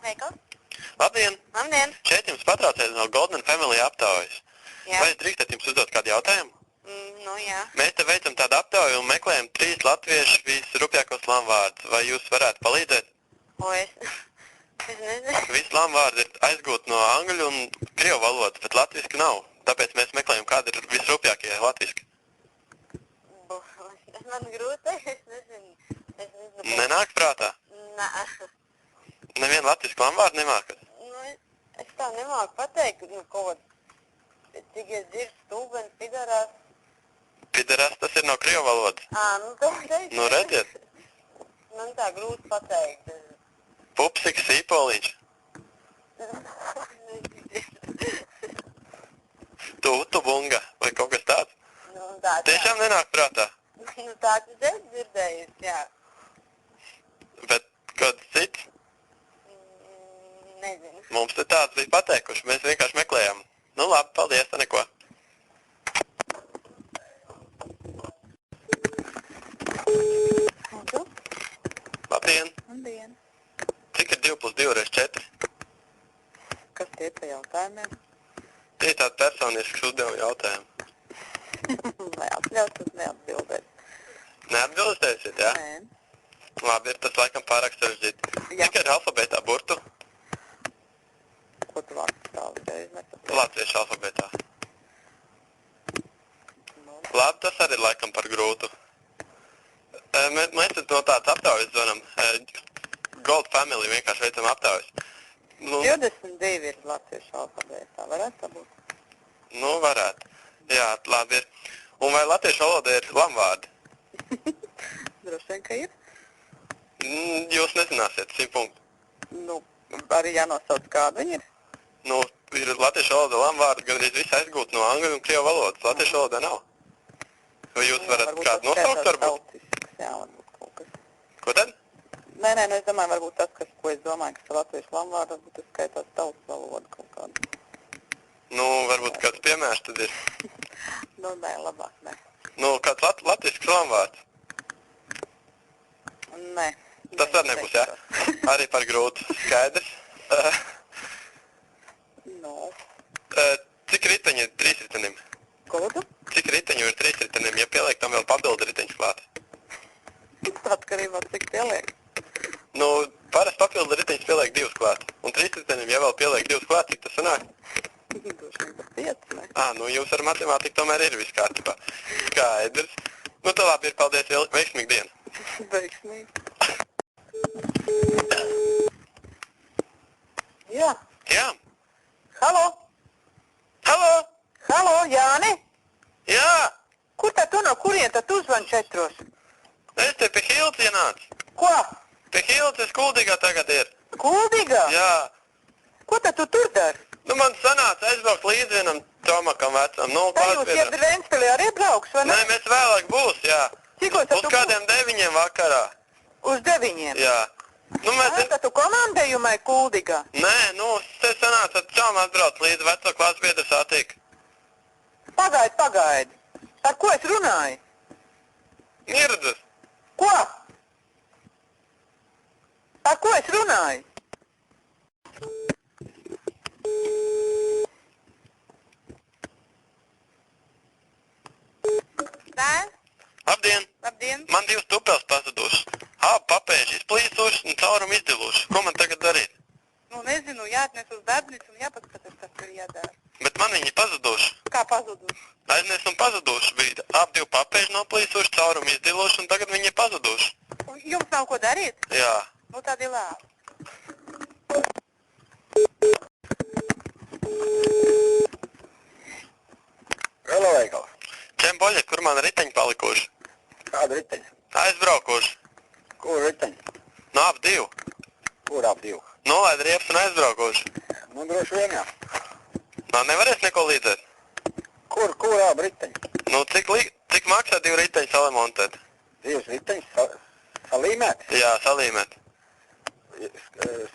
veikals. Labdien! Labdien! Šeit jums patraucēs no Golden Family aptaujas. Jā. Vai es drīkstētu jums uzdot kādu jautājumu? Nu, jā. Mēs te veicam tādu aptauju un meklējam 3 latviešu visrupjākos slamvārdus. Vai jūs varētu palīdzēt? O, es nezinu. Visi slamvārdi ir aizgūti no angļu un krievu valodas, bet latviski nav. Tāpēc mēs meklējam, kādi ir visrupjākie latviski. Man grūti, es nezinu. Nenāk prātā? Nē. Nevienu latvisku slamvārdu nemākat? Nu, es tā nemāku pateikt, kaut cik es dzirdu stūbens, pidarās. Pidarās, tas ir no krievu valodas. Nu to teicu. Nu, redziet. Man tā grūti pateikt. Pupsiks, sīpoliņš. Tubunga vai kaut kas tāds? Nu, tā. Tiešām nenāk prātā? Nu, tā tas es dzirdējusi, jā. Bet kāds cits? Nezinu. Mums te tāds bija pateikuši, mēs vienkārši meklējām. Nu labi, paldies, tā neko. Un tu? Labdien! Labdien. Cik ir 2 plus 2 reiz 4? Kas tie pa jautājumiem? Tie ir tādi personisks uzdevuma jautājumi. Vai atļaut, tas neatbildēt? Neatbildēsiet, jā? Nē. Labi, ir tas laikam pārāk sarežģīti. Jā. Cik ir alfabētā burtu? Ko tu vārds tālreiz nepatīk? Latviešu alfabētā. Nu, Labi, tas arī ir laikam par grūtu. Mēs no tādas aptaujas zvanam. Gold Family vienkārši veicam aptaujas. Nu, 22 ir latviešu alfabētā, varētu tā būt? Nu, varētu. Jā, labi ir. Un vai latviešu valoda ir lamvārdi? Droši vien, ka ir. Jūs nezināsiet, 100 punktu. Nu, arī jānosauc kādu viņi ir. Nu, ir latviešu valoda lamvārdi, gan arī viss aizgūt no angļu un krievu valodas. Latviešu valoda nav. Vai jūs varat kādu nosaukt, varbūt? Jā, varbūt kaut kas. Ko tad? Nē, es domāju, varbūt tas, ko es domāju, kas ir latviešu lamvārds, varbūt tas skaitās tautas valoda kaut kāda. Nu, varbūt kāds piemērs tad ir. Nu, nē, labāk, nē. Nu, kāds latvisks lamvārds. Nē. Tas arī nebūs, jā? Arī par grūtu. Skaidrs. Nu. Cik riteņi ir 3 ritenim? Ko tu? Cik riteņu ir 3 ritenim, ja pieliek tam vēl papildu riteņus klāt? Atkarībā, cik pieliek. Nu, parasti papildu riteņus pieliek 2 klāt. Un 3 ritenim, ja vēl pieliek 2 klāt, cik tas sanāk? Droši vien par 5, ne? Nu jūs ar matemātiku tomēr ir viss kārtībā. Skaidrs. Nu, tā labi ir, paldies, veiksmīgu dienu. Veiksmīgi. Jā. Jā. Halo? Halo? Halo, Jāni? Jā. Kur tad tu no kurien tad uzvani 4? Es te pie Hilts ienācu. Ko? Pie Hilts es Kuldīgā tagad ir. Kuldīgā? Jā. Ko tad tu tur dari? Nu, man sanāca aizbraukt līdz vienam Tomakam vecam. Nu, Tā jūs jau Ventspilī arī brauks, vai ne? Nē, mēs vēlāk būs, jā. Cikos tad Uz kādiem 9 vakarā. Uz 9? Jā. Nu, mēs... Tad tu komandējumai Kuldīgā? Nē, nu, te sanāca ar čām atbrauc līdz veco klases biedru satīk. Pagaidi. Ar ko es runāju? Mirdzes. Ko? Ar ko es runāju? Dēl? Labdien. Labdien. Man 2 tupels pazudušas. Papēži izplīsušas un caurumu izdilušas. Ko man tagad darīt? Nu, nezinu, jāatnes uz darbnīcu un jāpaskatās, kas tur jādara. Bet man viņi pazuduši. Kā pazuduši? Aiznes un pazuduši bija. 2 papēži noplīsuši, caurumu izdiluši un tagad viņi ir pazuduši. Un jums nav ko darīt? Jā. Nu, tad ir labi. Halo, veikals. Čem boļa, kur man riteņi palikuši? Kāda riteņa? Aizbraukuši. Kur riteņa? Nu, ap 2. Kur ap 2? Nolaid riepas un aizbraukuši. Nu, droši vien, jā. Nevarēs neko līdzēt? Kur ap riteņa? Nu, cik maksā 2 riteņi salimentēt? 2 riteņi salīmēt? Jā, salīmēt.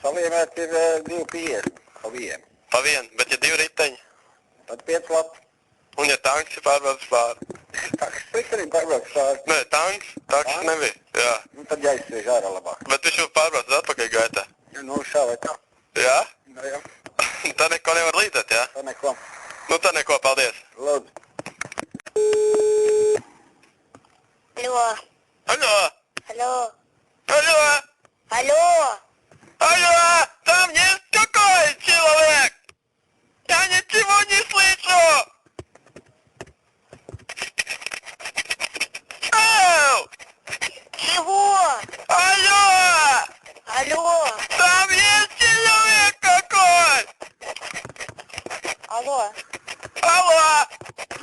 Salīmēt ir 2,50 pa vienu. Pa vienu, bet ja 2 riteņi? Tad 5 lati. Un ja tanks ir pārbraucis pāri? Tanks arī pārbraucis pāri. Nē, tanks nebija, jā. Nu, tad jāizsviež ārā labāk. Bet viņš jau pārbraucis atpakaļ gaitā. Nu, šā vai tā. Jā? Nu, jā. Tā neko nevar līdzēt, jā? Tā neko. Nu, tā neko, paldies. Lūdzu. Алло, Алло! алло, Алло! алло! Алло! Там есть какой человек? Я ничего не слышу! Ау! Чего? Алло! Алло, Там есть человек какой? алло, Алло!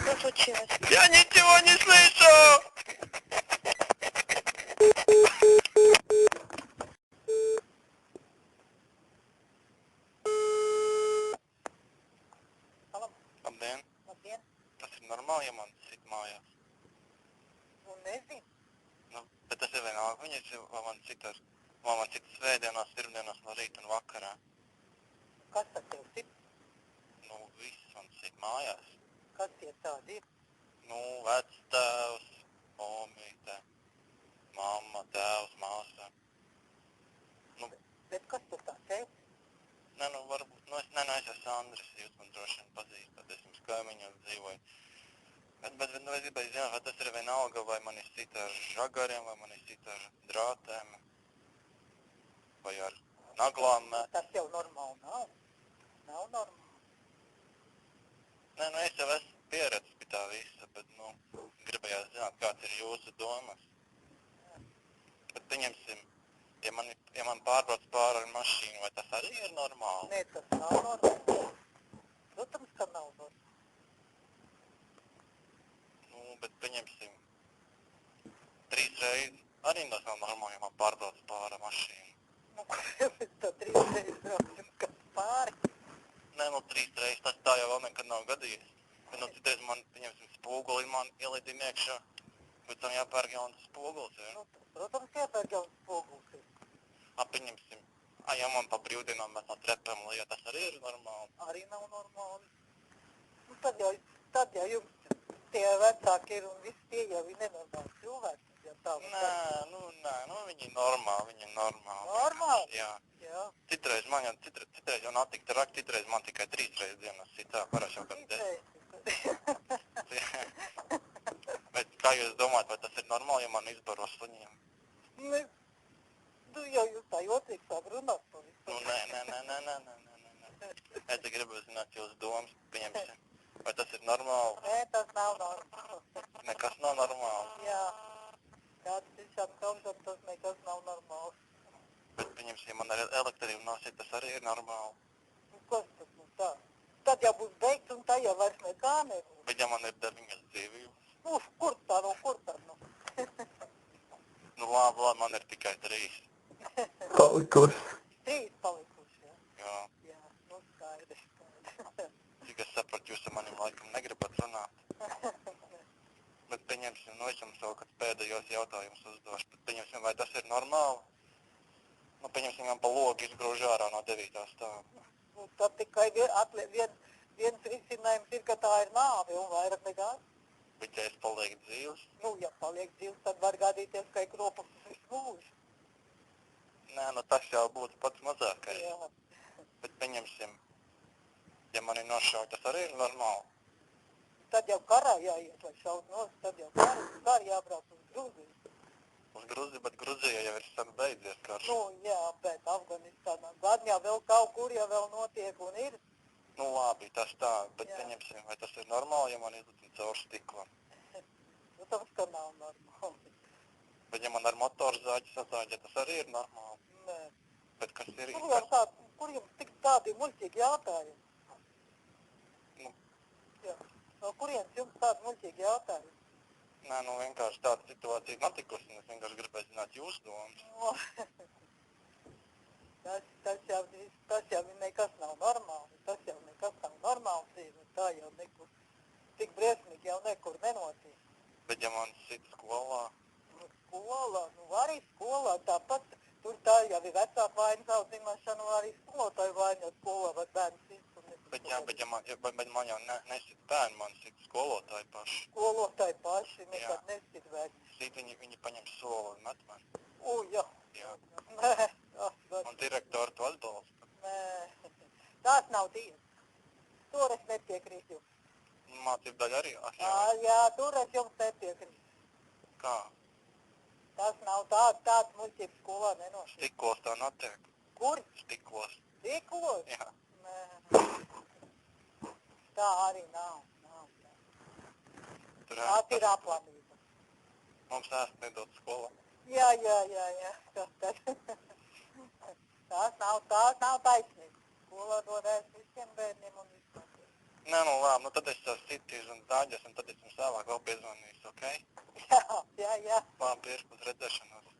что случилось? Я ничего не слышу! Labdien! Labdien, Tas ir normāli, ja man sit mājās. nu nezinu. Nu, bet tas ir vienalga. Viņas vai man cita svētdienās, pirmdienās no rīta un vakarā. Kas ar tevi sit? Nu, viss man sit mājās. Kas tie tādi ir? Nu, vectēvs, omīte, mamma, tēvs, māsa. Nu, Bet kas tu tā teici? ne, nu, varbūt, nu, es esmu Andris, jūs man droši vien pazīstat, es jums kaimiņos dzīvoju. Bet nu, es gribēju zināt, vai tas ir vienalga, vai man ir cita ar žagariem, vai man ir cita ar drātēm, vai ar naglām. Tas jau normāli nav. Nav normāli. Nē, nu, es jau esmu pieredzis pie tā visa, bet, nu, gribējās zināt, kāds ir jūsu domas. Bet pieņemsim, ja man pārbrauc pāri ar mašīnu, vai tas arī ir normāli? Nē, tas nav normāli. Protams, ka nav normāli. Nu, bet pieņemsim, 3 reizes arī tas nav normāli, ja man pārbrauc pāri ar mašīnu. Nu, kāpēc tā 3 reizes brauksim, kas pāri? Nē, nu, 3 reizes, tas tā jau vēl nekad nav gadījies. Bet, nu, citreiz man, pieņemsim, spoguli man ielidīm iekšā, bet tam jāpērk jauns spogulis, ja? Nu, protams, jāpērk jau spogulis. Pieņemsim, ja man pa brīvdienām mēs no trepēm lejā, tas arī ir normāli. Arī nav normāli. Nu, tad jau jums tie vecāki ir un visi tie jau ir nenormāli cilvēki. Ja tā var teikt. Nē, viņi ir normāli, Normāli? Jā. Jā. Citreiz jau nav tik traki, citreiz man tikai 3 reizes dienas sitā, parasti jau kāds 10. Bet kā jūs domājat, vai tas ir normāli, ja man izbaro suņiem? Nu, jau jūs tā jotrīgi sāk runāt par visu. Nu, nē. Es te gribu zināt jūsu domas, pieņemsim. Vai tas ir normāli? Nē, tas nav normāli. Nekas nav normāli. Jā. Kāds tiešām kaužam, tas nekas nav normāli. Bet, pieņemsim, ja man ar elektrību nosit, tas arī ir normāli. Nu, kas tas nu tā? Tad jau būs beigts un tā jau vairs nekā nebūs. Bet ja man ir 9 dzīvības? Nu, kur tā nu? Nu, labi, man ir tikai 3. Palikuši. 3 palikuši, jā? Jā. Jā, nu skaidrs. Cik es sapratu, jūs ar manim laikam negribat runāt. Bet, pieņemsim, nu, es jums vēl kāds pēdējos jautājumus uzdošu. Bet, pieņemsim, vai tas ir normāli? Nu, pieņemsim, man pa logu izgrūž ārā no 9. stāva. Nu, tad tikai viens risinājums ir, ka tā ir nāve un vairāk nekā. Bet, ja es palieku dzīves? Nu, ja paliek dzīves, tad var gadīties, ka ir kropus visu mūžu. Nē, nu, tas jau būtu pats mazākais. Jā. Bet, pieņemsim, ja mani nošauj, tas arī ir normāli. Tad jau karā jāiet, lai šaut nos, tad jau karā jābrauc uz Gruziju. Uz Gruziju, bet Gruzija jau ir sen beidzies karš. Nu, jā, bet Afganistānā gan jau vēl kaut kur jau vēl notiek un ir. Nu, labi, tas tā, bet Jā. pieņemsim, vai tas ir normāli, ja man izlidina caur stiklam. Protams, ka nav normāli. Bet, ja man ar motoru zāģi sazāģē, tas arī ir normāli. Nē. Bet kas ir? Kur jums tik tādi muļķīgi jautājumi? Nu, Jā. No kurienes jums tādi muļķīgi jautājumi? nē, nu, vienkārši tāda situācija notikusi, un es vienkārši gribēju zināt jūsu domas. No. Tas jau nekas nav normāli. Tas jau nekas nav normāli dzīve. Tā jau nekur, tik briesmīgi jau nekur nenotiek. Bet, ja man sit skolā, Skolā, nu arī skolā tāpat. Tur tā jau ir vecāka vainas audzināšana, un arī skolotāju vaina, jo skolā var bērns izsumēt. bet man jau nesit bērni, man sit skolotāji paši. Skolotāji paši nekad nesit vērts. Sit viņi paņem soli un met man. Jā. Jā. Nē, tas var. Un direktori to atbalsta. Nē. mīlestību daļa arī atļauj. Jā, tur es jums nepiekrītu. Kā? Tas nav tāds muļķības skolā nenotiek. Stiklos tā notiek. Kur? Stiklos. Stiklos? Jā. Nē. Tā arī nav. Tur Tās ir aplamība. Mums ēst nedod skolā. Jā. Tās nav taisnība. Skolā dodēs visiem bērniem un visiem. Nē, nu labi, nu tad es ar citīšu un daļas, un tad es jums vēlāk vēl piezvanīšu, ok? Jā. Labi, ir uz redzēšanos.